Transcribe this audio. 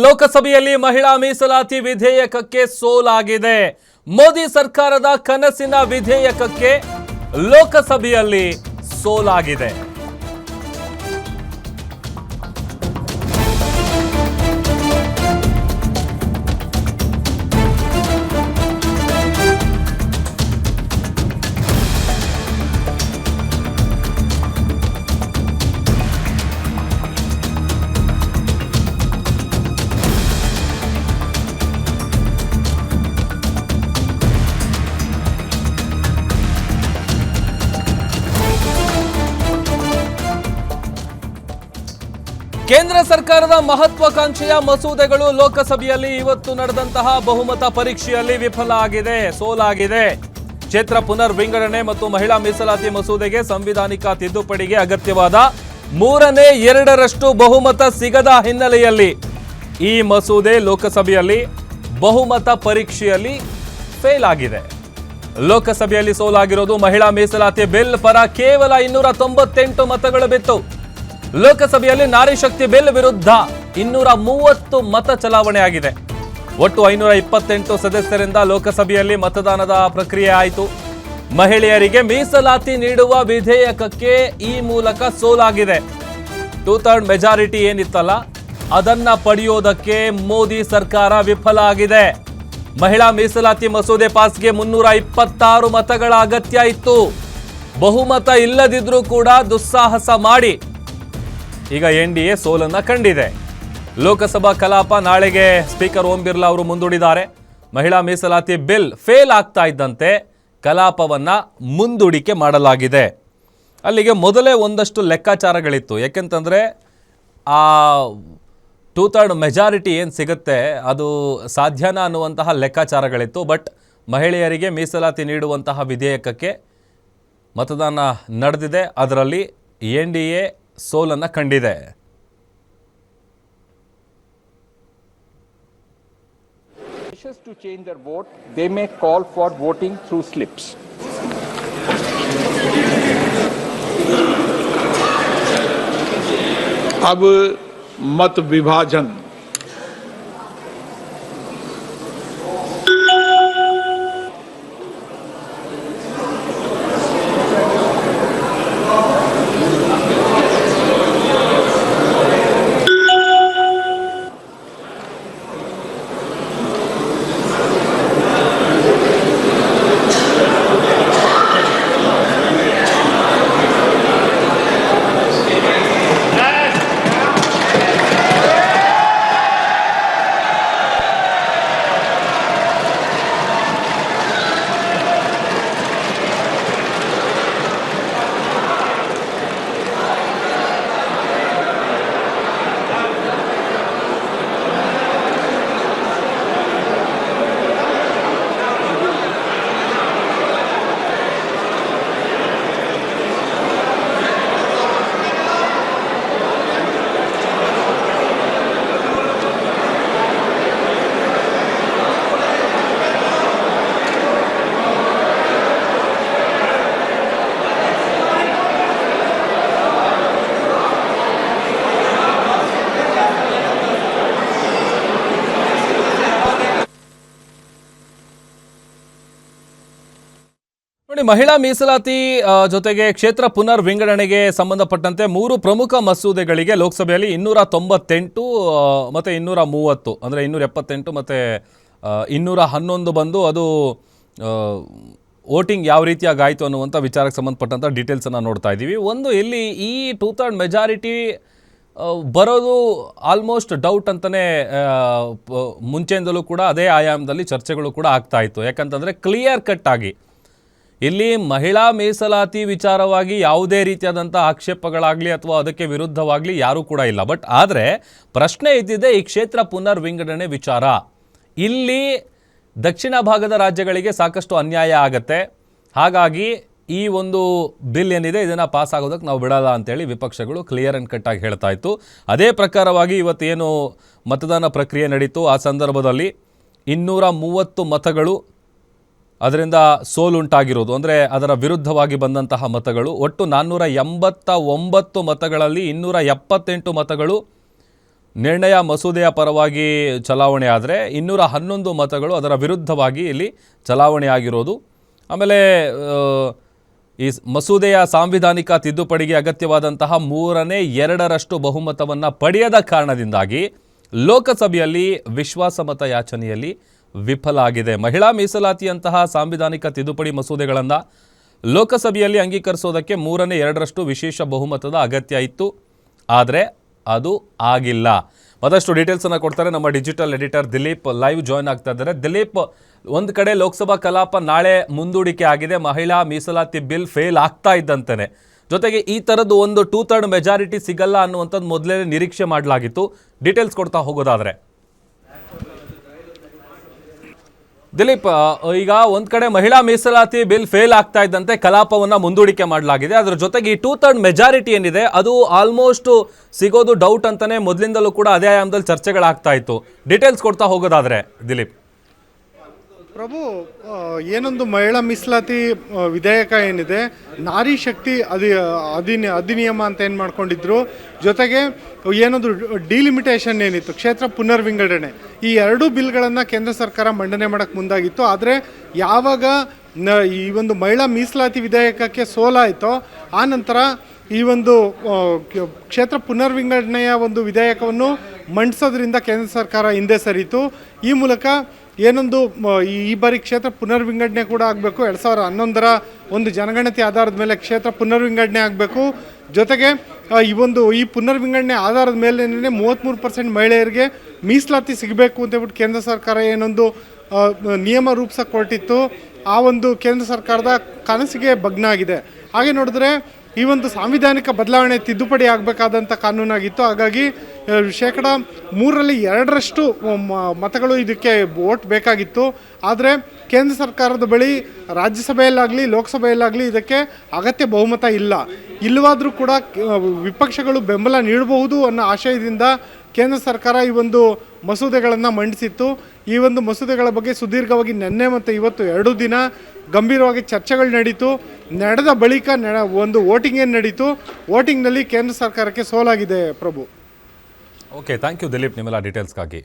ಲೋಕಸಭೆಯಲ್ಲಿ ಮಹಿಳಾ ಮೀಸಲಾತಿ ವಿಧೇಯಕಕ್ಕೆ ಸೋಲಾಗಿದೆ. ಮೋದಿ ಸರ್ಕಾರದ ಕನಸಿನ ವಿಧೇಯಕಕ್ಕೆ ಲೋಕಸಭೆಯಲ್ಲಿ ಸೋಲಾಗಿದೆ. ಕೇಂದ್ರ ಸರ್ಕಾರದ ಮಹತ್ವಾಕಾಂಕ್ಷೆಯ ಮಸೂದೆಗಳು ಲೋಕಸಭೆಯಲ್ಲಿ ಇವತ್ತು ನಡೆದಂತಹ ಬಹುಮತ ಪರೀಕ್ಷೆಯಲ್ಲಿ ವಿಫಲ ಆಗಿದೆ, ಸೋಲಾಗಿದೆ. ಕ್ಷೇತ್ರ ಪುನರ್ ವಿಂಗಡಣೆ ಮತ್ತು ಮಹಿಳಾ ಮೀಸಲಾತಿ ಮಸೂದೆಗೆ ಸಂವಿಧಾನಿಕ ತಿದ್ದುಪಡಿಗೆ ಅಗತ್ಯವಾದ 2/3 ಬಹುಮತ ಸಿಗದ ಹಿನ್ನೆಲೆಯಲ್ಲಿ ಈ ಮಸೂದೆ ಲೋಕಸಭೆಯಲ್ಲಿ ಬಹುಮತ ಪರೀಕ್ಷೆಯಲ್ಲಿ ಫೇಲ್ ಆಗಿದೆ. ಲೋಕಸಭೆಯಲ್ಲಿ ಸೋಲಾಗಿರೋದು ಮಹಿಳಾ ಮೀಸಲಾತಿ ಬಿಲ್ ಪರ ಕೇವಲ 298 ಮತಗಳು ಬಿತ್ತು. ಲೋಕಸಭೆಯಲ್ಲಿ ನಾರಿ ಶಕ್ತಿ ಬಿಲ್ ವಿರುದ್ಧ 230 ಮತ ಚಲಾವಣೆ ಆಗಿದೆ. ಒಟ್ಟು 528 ಸದಸ್ಯರಿಂದ ಲೋಕಸಭೆಯಲ್ಲಿ ಮತದಾನದ ಪ್ರಕ್ರಿಯೆ ಆಯಿತು. ಮಹಿಳೆಯರಿಗೆ ಮೀಸಲಾತಿ ನೀಡುವ ವಿಧೇಯಕಕ್ಕೆ ಈ ಮೂಲಕ ಸೋಲಾಗಿದೆ. 2/3 ಮೆಜಾರಿಟಿ ಏನಿತ್ತಲ್ಲ ಅದನ್ನ ಪಡೆಯೋದಕ್ಕೆ ಮೋದಿ ಸರ್ಕಾರ ವಿಫಲ ಆಗಿದೆ. ಮಹಿಳಾ ಮೀಸಲಾತಿ ಮಸೂದೆ ಪಾಸ್ಗೆ 326 ಮತಗಳ ಅಗತ್ಯ ಇತ್ತು. ಬಹುಮತ ಇಲ್ಲದಿದ್ರೂ ಕೂಡ ದುಸ್ಸಾಹಸ ಮಾಡಿ ಈಗ NDA ಸೋಲನ್ನ ಕಂಡಿದೆ. ಲೋಕಸಭಾ ಕಲಾಪ ನಾಳೆಗೆ ಸ್ಪೀಕರ್ ಓಂ ಬಿರ್ಲಾ ಅವರು ಮುಂದೂಡಿದ್ದಾರೆ. ಮಹಿಳಾ ಮೀಸಲಾತಿ ಬಿಲ್ ಫೇಲ್ ಆಗ್ತಾ ಇದ್ದಂತೆ ಕಲಾಪವನ್ನ ಮುಂದೂಡಿಕೆ ಮಾಡಲಾಗಿದೆ. ಅಲ್ಲಿಗೆ ಮೊದಲೇ ಒಂದಷ್ಟು ಲೆಕ್ಕಾಚಾರಗಳಿತ್ತು. ಯಾಕೆಂತಂದರೆ ಆ 2/3 ಮೆಜಾರಿಟಿ ಏನು ಸಿಗುತ್ತೆ ಅದು ಸಾಧ್ಯನಾ ಅನ್ನುವಂತಹ ಲೆಕ್ಕಾಚಾರಗಳಿತ್ತು. ಬಟ್ ಮಹಿಳೆಯರಿಗೆ ಮೀಸಲಾತಿ ನೀಡುವಂತಹ ವಿಧೇಯಕಕ್ಕೆ ಮತದಾನ ನಡೆದಿದೆ. ಅದರಲ್ಲಿ NDA ಸೋಲನ್ನ ಕಂಡಿದೆ. To change their vote, they may call for voting through slips. अब मत विभाजन ಮಹಿಳಾ ಮೀಸಲಾತಿ ಜೊತೆಗೆ ಕ್ಷೇತ್ರ ಪುನರ್ ವಿಂಗಡಣೆಗೆ ಸಂಬಂಧಪಟ್ಟಂತೆ 3 ಪ್ರಮುಖ ಮಸೂದೆಗಳಿಗೆ ಲೋಕಸಭೆಯಲ್ಲಿ 298 ಮತ್ತು 230 ಅಂದರೆ 278 ಮತ್ತು 211 ಬಂದು ಅದು ವೋಟಿಂಗ್ ಯಾವ ರೀತಿಯಾಗಿ ಆಯಿತು ಅನ್ನುವಂಥ ವಿಚಾರಕ್ಕೆ ಸಂಬಂಧಪಟ್ಟಂಥ ಡೀಟೇಲ್ಸನ್ನು ನೋಡ್ತಾ ಇದ್ದೀವಿ. ಒಂದು ಇಲ್ಲಿ ಈ 2/3 ಮೆಜಾರಿಟಿ ಬರೋದು ಆಲ್ಮೋಸ್ಟ್ ಡೌಟ್ ಅಂತಲೇ ಮುಂಚೆಯಿಂದಲೂ ಕೂಡ ಅದೇ ಆಯಾಮದಲ್ಲಿ ಚರ್ಚೆಗಳು ಕೂಡ ಆಗ್ತಾ ಇತ್ತು. ಯಾಕಂತಂದರೆ ಕ್ಲಿಯರ್ ಕಟ್ ಆಗಿ ಇಲ್ಲಿ ಮಹಿಳಾ ಮೀಸಲಾತಿ ವಿಚಾರವಾಗಿ ಯಾವುದೇ ರೀತಿಯಾದಂಥ ಆಕ್ಷೇಪಗಳಾಗಲಿ ಅಥವಾ ಅದಕ್ಕೆ ವಿರುದ್ಧವಾಗಲಿ ಯಾರೂ ಕೂಡ ಇಲ್ಲ. ಬಟ್ ಆದರೆ ಪ್ರಶ್ನೆ ಇದ್ದಿದೆ ಈ ಕ್ಷೇತ್ರ ಪುನರ್ ವಿಂಗಡಣೆ ವಿಚಾರ. ಇಲ್ಲಿ ದಕ್ಷಿಣ ಭಾಗದ ರಾಜ್ಯಗಳಿಗೆ ಸಾಕಷ್ಟು ಅನ್ಯಾಯ ಆಗತ್ತೆ. ಹಾಗಾಗಿ ಈ ಒಂದು ಬಿಲ್ ಏನಿದೆ ಇದನ್ನು ಪಾಸ್ ಆಗೋದಕ್ಕೆ ನಾವು ಬಿಡಲ್ಲ ಅಂತೇಳಿ ವಿಪಕ್ಷಗಳು ಕ್ಲಿಯರ್ ಆ್ಯಂಡ್ ಕಟ್ ಆಗಿ ಹೇಳ್ತಾ ಇತ್ತು. ಅದೇ ಪ್ರಕಾರವಾಗಿ ಇವತ್ತೇನು ಮತದಾನ ಪ್ರಕ್ರಿಯೆ ನಡೀತು ಆ ಸಂದರ್ಭದಲ್ಲಿ 230 ಮತಗಳು ಅದರಿಂದ ಸೋಲುಂಟಾಗಿರೋದು, ಅಂದರೆ ಅದರ ವಿರುದ್ಧವಾಗಿ ಬಂದಂತಹ ಮತಗಳು. ಒಟ್ಟು 489 ಮತಗಳಲ್ಲಿ 278 ಮತಗಳು ನಿರ್ಣಯ ಮಸೂದೆಯ ಪರವಾಗಿ ಚಲಾವಣೆ ಆದರೆ 211 ಮತಗಳು ಅದರ ವಿರುದ್ಧವಾಗಿ ಇಲ್ಲಿ ಚಲಾವಣೆ ಆಗಿರೋದು. ಆಮೇಲೆ ಈ ಮಸೂದೆಯ ಸಾಂವಿಧಾನಿಕ ತಿದ್ದುಪಡಿಗೆ ಅಗತ್ಯವಾದಂತಹ 2/3 ಬಹುಮತವನ್ನು ಪಡೆಯದ ಕಾರಣದಿಂದಾಗಿ ಲೋಕಸಭೆಯಲ್ಲಿ ವಿಶ್ವಾಸಮತ ಯಾಚನೆಯಲ್ಲಿ ವಿಫಲ ಆಗಿದೆ. ಮಹಿಳಾ ಮೀಸಲಾತಿಯಂತಹ ಸಾಂವಿಧಾನಿಕ ತಿದ್ದುಪಡಿ ಮಸೂದೆಗಳನ್ನು ಲೋಕಸಭೆಯಲ್ಲಿ ಅಂಗೀಕರಿಸೋದಕ್ಕೆ 2/3 ವಿಶೇಷ ಬಹುಮತದ ಅಗತ್ಯ ಇತ್ತು, ಆದರೆ ಅದು ಆಗಿಲ್ಲ. ಮತ್ತಷ್ಟು ಡೀಟೇಲ್ಸನ್ನು ಕೊಡ್ತಾರೆ ನಮ್ಮ digital editor Dilip live join ಆಗ್ತಾ ಇದ್ದಾರೆ. ದಿಲೀಪ್, ಒಂದು ಕಡೆ ಲೋಕಸಭಾ ಕಲಾಪ ನಾಳೆ ಮುಂದೂಡಿಕೆ ಆಗಿದೆ, ಮಹಿಳಾ ಮೀಸಲಾತಿ ಬಿಲ್ ಫೇಲ್ ಆಗ್ತಾ ಇದ್ದಂತೆಯೇ. ಜೊತೆಗೆ ಈ ಥರದ್ದು ಒಂದು 2/3 ಮೆಜಾರಿಟಿ ಸಿಗಲ್ಲ ಅನ್ನುವಂಥದ್ದು ಮೊದಲೇ ನಿರೀಕ್ಷೆ ಮಾಡಲಾಗಿತ್ತು. ಡೀಟೇಲ್ಸ್ ಕೊಡ್ತಾ ಹೋಗೋದಾದರೆ ದಿಲೀಪ್, ಈಗ ಒಂದು ಕಡೆ ಮಹಿಳಾ ಮೀಸಲಾತಿ ಬಿಲ್ ಫೇಲ್ ಆಗ್ತಾ ಇದ್ದಂತೆ ಕಲಾಪವನ್ನು ಮುಂದೂಡಿಕೆ ಮಾಡಲಾಗಿದೆ. ಅದರ ಜೊತೆಗೆ ಈ 2/3 ಮೆಜಾರಿಟಿ ಏನಿದೆ ಅದು ಆಲ್ಮೋಸ್ಟ್ ಸಿಗೋದು ಡೌಟ್ ಅಂತಾನೆ ಮೊದಲಿಂದಲೂ ಕೂಡ ಅದೇ ಆಯಾಮದಲ್ಲಿ ಚರ್ಚೆಗಳಾಗ್ತಾ ಇತ್ತು. ಡೀಟೇಲ್ಸ್ ಕೊಡ್ತಾ ಹೋಗೋದಾದ್ರೆ ದಿಲೀಪ್. ಪ್ರಭು, ಏನೊಂದು ಮಹಿಳಾ ಮೀಸಲಾತಿ ವಿಧೇಯಕ ಏನಿದೆ, ನಾರಿ ಶಕ್ತಿ ಅಧಿನಿಯಮ ಅಂತ ಏನು ಮಾಡ್ಕೊಂಡಿದ್ರು, ಜೊತೆಗೆ ಏನೊಂದು ಡಿಲಿಮಿಟೇಷನ್ ಏನಿತ್ತು, ಕ್ಷೇತ್ರ ಪುನರ್ವಿಂಗಡಣೆ, ಈ ಎರಡೂ ಬಿಲ್ಗಳನ್ನು ಕೇಂದ್ರ ಸರ್ಕಾರ ಮಂಡನೆ ಮಾಡೋಕ್ಕೆ ಮುಂದಾಗಿತ್ತು. ಆದರೆ ಯಾವಾಗ ಈ ಒಂದು ಮಹಿಳಾ ಮೀಸಲಾತಿ ವಿಧೇಯಕಕ್ಕೆ ಸೋಲಾಯಿತೋ ಆ ನಂತರ ಈ ಒಂದು ಕ್ಷೇತ್ರ ಪುನರ್ವಿಂಗಡಣೆಯ ಒಂದು ವಿಧೇಯಕವನ್ನು ಮಂಡಿಸೋದ್ರಿಂದ ಕೇಂದ್ರ ಸರ್ಕಾರ ಹಿಂದೆ ಸರಿತು. ಈ ಮೂಲಕ ಏನೊಂದು ಈ ಬಾರಿ ಕ್ಷೇತ್ರ ಪುನರ್ವಿಂಗಡಣೆ ಕೂಡ ಆಗಬೇಕು. 2011ರ ಒಂದು ಜನಗಣತಿ ಆಧಾರದ ಮೇಲೆ ಕ್ಷೇತ್ರ ಪುನರ್ವಿಂಗಡಣೆ ಆಗಬೇಕು. ಜೊತೆಗೆ ಈ ಪುನರ್ವಿಂಗಡಣೆ ಆಧಾರದ ಮೇಲೆ 33% ಮಹಿಳೆಯರಿಗೆ ಮೀಸಲಾತಿ ಸಿಗಬೇಕು ಅಂತೇಳ್ಬಿಟ್ಟು ಕೇಂದ್ರ ಸರ್ಕಾರ ಏನೊಂದು ನಿಯಮ ರೂಪಿಸಕ್ಕೆ ಹೊರಟಿತ್ತು, ಆ ಒಂದು ಕೇಂದ್ರ ಸರ್ಕಾರದ ಕನಸಿಗೆ ಭಗ್ನ ಆಗಿದೆ. ಹಾಗೆ ನೋಡಿದ್ರೆ ಈ ಒಂದು ಸಾಂವಿಧಾನಿಕ ಬದಲಾವಣೆ ತಿದ್ದುಪಡಿ ಆಗಬೇಕಾದಂಥ ಕಾನೂನಾಗಿತ್ತು. ಹಾಗಾಗಿ 2/3 ಮತಗಳು ಇದಕ್ಕೆ ವೋಟ್ ಬೇಕಾಗಿತ್ತು. ಆದರೆ ಕೇಂದ್ರ ಸರ್ಕಾರದ ಬಳಿ ರಾಜ್ಯಸಭೆಯಲ್ಲಾಗಲಿ ಲೋಕಸಭೆಯಲ್ಲಾಗಲಿ ಇದಕ್ಕೆ ಅಗತ್ಯ ಬಹುಮತ ಇಲ್ಲವಾದರೂ ಕೂಡ ವಿಪಕ್ಷಗಳು ಬೆಂಬಲ ನೀಡಬಹುದು ಅನ್ನೋ ಆಶಯದಿಂದ ಕೇಂದ್ರ ಸರ್ಕಾರ ಈ ಒಂದು ಮಸೂದೆಗಳನ್ನು ಮಂಡಿಸಿತ್ತು. ಈ ಒಂದು ಮಸೂದೆಗಳ ಬಗ್ಗೆ ಸುದೀರ್ಘವಾಗಿ ನಿನ್ನೆ ಮತ್ತು ಇವತ್ತು 2 ದಿನ ಗಂಭೀರವಾಗಿ ಚರ್ಚೆಗಳು ನಡೀತು. ನಡೆದ ಬಳಿಕ ಒಂದು ವೋಟಿಂಗ್ ಏನು ನಡೀತು, ವೋಟಿಂಗ್ನಲ್ಲಿ ಕೇಂದ್ರ ಸರ್ಕಾರಕ್ಕೆ ಸೋಲಾಗಿದೆ ಪ್ರಭು. ಓಕೆ, ಥ್ಯಾಂಕ್ ಯು ದಿಲೀಪ್ ನಿಮ್ಮೆಲ್ಲ ಡೀಟೇಲ್ಸ್ಗಾಗಿ.